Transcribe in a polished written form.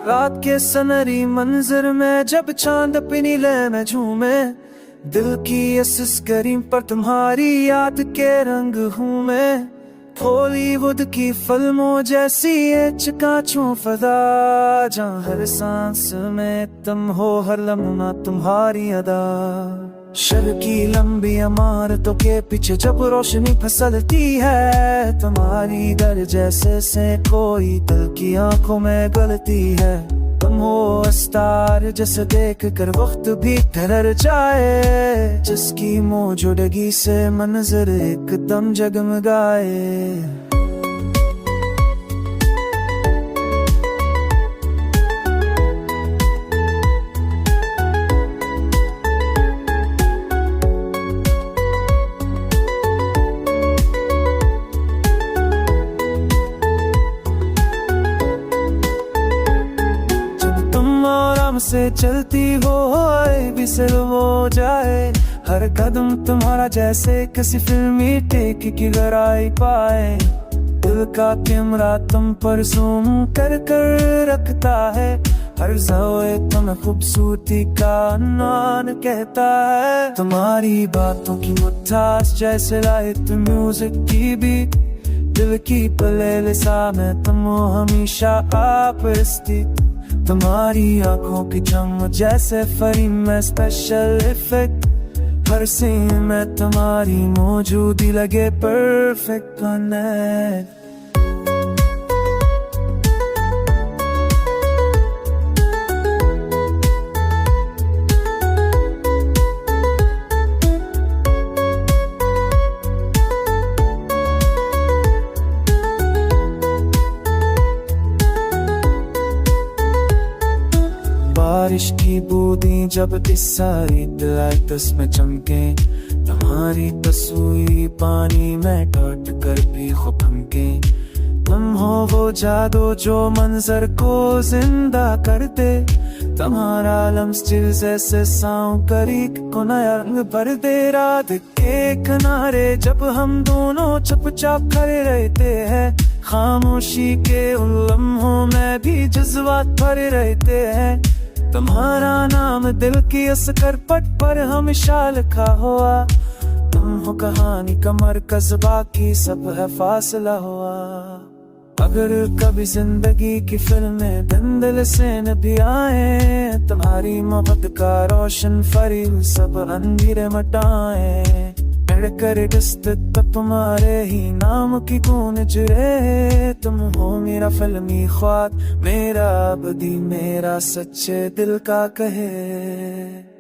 रात के सनरी मंजर में जब चांद अपनी लय में झूमे, दिल की इस स्क्रीन पर तुम्हारी याद के रंग हूँ मैं। हॉलीवुड की फिल्मों जैसी ये चकाचौं फजा, जहाँ हर सांस में तुम हो, हर लम्हा तुम्हारी अदा। शहर की लंबी इमारतों के पीछे जब रोशनी फिसलती है, तुम्हारी दर जैसे से कोई दिल की आंखों में गलती है। तुम हो अस्तार जिसे देख कर वक्त भी ठहर जाए, जिसकी मौजूदगी से मंजर एकदम जगमगाए। से चलती हो आए भी सिर हो जाए, हर कदम तुम्हारा जैसे किसी फिल्मी टेक की गहराई पाए। दिल का कैमरा तुम पर जूम कर कर रखता है, हर ज़ावे तुम्हें खूबसूरती का नाम कहता है। तुम्हारी बातों की मिठास जैसे लाइट म्यूजिक की बीट, दिल की प्लेलिस्ट में तुम हो हमेशा आप स्थित। तुम्हारी आंखों की चमक जैसे फ्रेम में स्पेशल इफेक्ट, हर सीन में तुम्हारी मौजूदगी लगे परफेक्ट कनेक्ट। बारिश की बूंदें जब इस सारी दिलाइट्स में चमके, तुम्हारी तस्वीर पानी में डट कर भी खूब थमके। तुम हो वो जादू जो मंजर को जिंदा कर दे, तुम्हारा लम्स चिल जैसे साँव करी को नया रंग भर दे। रात के किनारे जब हम दोनों चुपचाप खड़े रहते हैं, खामोशी के उन लम्हों में भी जज्बात भरे रहते हैं। तुम्हारा नाम दिल की इस करपट पर हमेशा लिखा हुआ, तुम हो कहानी का मरकज, बाकी सब है फासला हुआ। अगर कभी जिंदगी की फिल्में दिल से न भी आए, तुम्हारी मोहब्बत का रोशन फरीब सब अंधेरे मटाए। कर तक तुम्हारे ही नाम की गूंज रे, तुम हो मेरा फिल्मी ख्वाब, मेरा अबदी, मेरा सच्चे दिल का कहे।